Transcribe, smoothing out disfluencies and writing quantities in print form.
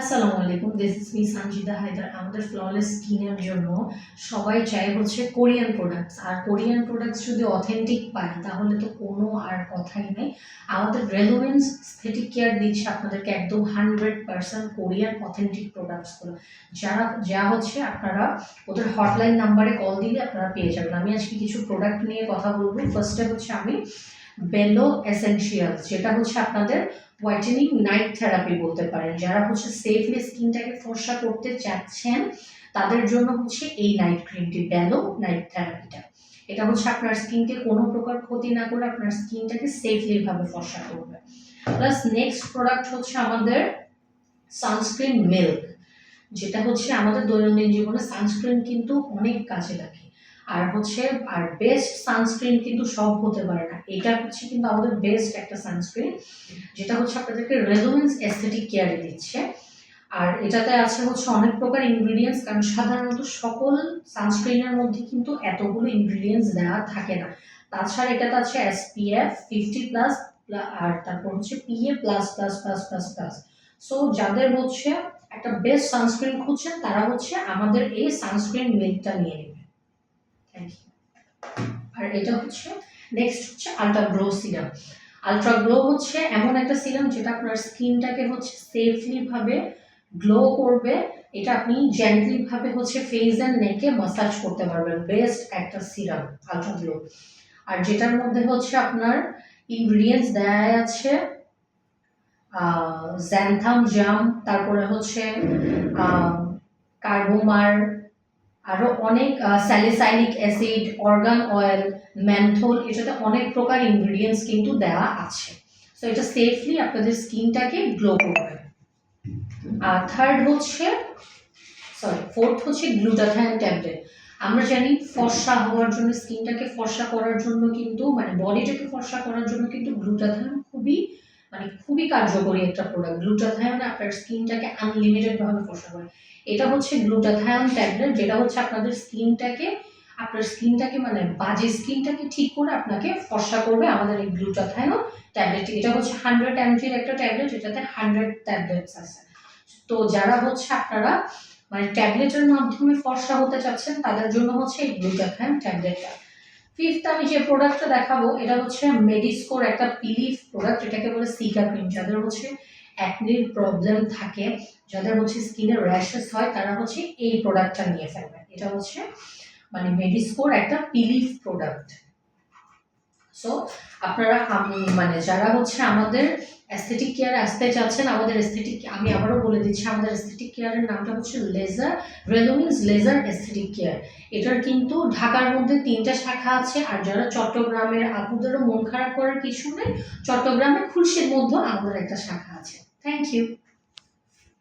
আসসালামু আলাইকুম, this is me Sanjida Haider. আমাদের ফ্ললেস স্কিনের জন্য সবাই চায় হচ্ছে কোরিয়ান প্রোডাক্টস। আর কোরিয়ান প্রোডাক্টস যদি অথেন্টিক পায় তাহলে তো কোনো আর কথাই নেই। আমাদের রেলোভেন্স স্থেটিক কেয়ার দিচ্ছে আপনাদেরকে একদম 100% কোরিয়ান অথেন্টিক প্রোডাক্টসগুলো, যা হচ্ছে আপনারা ওদের হটলাইন নাম্বারে কল দিলে আপনারা পেয়ে যাবেন। আমি আজকে কিছু প্রোডাক্ট নিয়ে কথা বলবো। ফার্স্টে হচ্ছে আমি বেলো এসেনশিয়ালস, যেটা হচ্ছে আপনাদের হোয়াইটেনিং নাইট থেরাপি বলতে পারেন। যারা হচ্ছে সেফলি স্কিনটাকে ফর্সা করতে চাচ্ছেন তাদের জন্য হচ্ছে এই নাইট ক্রিমটি, বেলো নাইট থেরাপিটা। এটা হচ্ছে আপনার স্কিনকে কোনো প্রকার ক্ষতি না করে আপনার স্কিনটাকে সেফলি ভাবে ফর্সা করবে। প্লাস নেক্সট প্রোডাক্ট হচ্ছে আমাদের সানস্ক্রিন মিল্ক, যেটা হচ্ছে আমাদের দৈনন্দিন জীবনে সানস্ক্রিন কিন্তু অনেক কাজে লাগে। আর বেস্ট সানস্ক্রিন কিন্তু সব হতে পারে না, এটা হচ্ছে কিন্তু আমাদের বেস্ট একটা সানস্ক্রিন, যেটা হচ্ছে আপনাদেরকে রেলোভেন্স এস্থেটিক কেয়ারে দিচ্ছে। আর এটাতে আছে হচ্ছে অনেক প্রকার ইনগ্রিডিয়েন্টস, কারণ সাধারণত সকল সানস্ক্রিনের মধ্যে কিন্তু এতগুলো ইনগ্রিডিয়েন্টস দেওয়া থাকে না। তাছাড়া এটাতে আছে SPF 50+, আর তারপর হচ্ছে PA+++++। সো যাদের হচ্ছে একটা বেস্ট সানস্ক্রিন খুঁজছেন তারা হচ্ছে আমাদের এই সানস্ক্রিন মিল্কটা নিয়ে নেবে। Thank you. আর এটা হচ্ছে নেক্সট হচ্ছে ultra glow serum. Ultra glow হচ্ছে এমন একটা সিরাম যেটা আপনার স্কিনটাকে হচ্ছে সেফলি ভাবে গ্লো করবে। এটা আপনি জেন্টলি ভাবে হচ্ছে ফেস অ্যান্ড নেকে মাসাজ করতে পারবেন। বেস্ট একটা সিরাম আলট্রা গ্লো। আর যেটার মধ্যে হচ্ছে আপনার ইনগ্রিডিয়েন্টস দেয়া আছে জ্যানথাম জাম, তারপরে হচ্ছে কার্বোমার, আরও অনেক salicylic acid, organ oil, menthol, এটাতে অনেক প্রকার ইনগ্রিডিয়েন্টস কিন্তু দেওয়া আছে। সো এটা সেফলি আপনাদের স্কিনটাকে গ্লো করবে। আর ফোর্থ হচ্ছে গ্লুটাথায়ন ট্যাবলেট। আমরা জানি ফর্সা হওয়ার জন্য, স্কিনটাকে ফর্সা করার জন্য কিন্তু বডিটাকে ফর্সা করার জন্য কিন্তু গ্লুটাথায়ন খুবই কার্যকরী একটা প্রোডাক্ট। গ্লুটাথায়ন আপনার স্কিনটাকে আনলিমিটেড ভাবে ফর্সা করে। এটা হচ্ছে গ্লুটাথায়ন ট্যাবলেট, যেটা হচ্ছে আপনার স্কিনটাকে বাজে স্কিনটাকে ঠিক করে আপনাকে ফর্সা করবে। আমাদের এই গ্লুটাথায়ন ট্যাবলেট, এটা হচ্ছে 100 mg একটা ট্যাবলেট, এটাতে 100 ট্যাবলেটস আছে। তো যারা হচ্ছে আপনারা ট্যাবলেটের মাধ্যমে ফর্সা হতে চাচ্ছেন তাদের জন্য হচ্ছে এই গ্লুটাথায়ন ট্যাবলেটটা। ফিফথ আমি যে প্রোডাক্টটা দেখাবো এটা হচ্ছে মেডিস্কোর একটা পিলিফ প্রোডাক্ট, এটাকে বলে সিকা ক্রিম। যাদের হচ্ছে অ্যাকনির প্রবলেম থাকে, যাদের হচ্ছে স্কিনের র্যাশেস হয়, তারা হচ্ছে এই প্রোডাক্টটা নিয়ে ফেলবেন। এটা হচ্ছে মেডিস্কোর একটা পিলিফ প্রোডাক্ট। সো আপনারা যারা হচ্ছে আমাদের অ্যাস্থেটিক কেয়ারে আসতে চাচ্ছেন, আমি আবারও বলে দিচ্ছি, আমাদের অ্যাস্থেটিক কেয়ারের নামটা হচ্ছে রেলোভেন্স লেজার অ্যাস্থেটিক কেয়ার। এটার কিন্তু ঢাকার মধ্যে 3টা শাখা আছে। আর যারা চট্টগ্রামের আপুদেরও মন খারাপ করার কিছু নেই, চট্টগ্রামে খুলশির মধ্যে আমাদের একটা শাখা আছে। Thank you.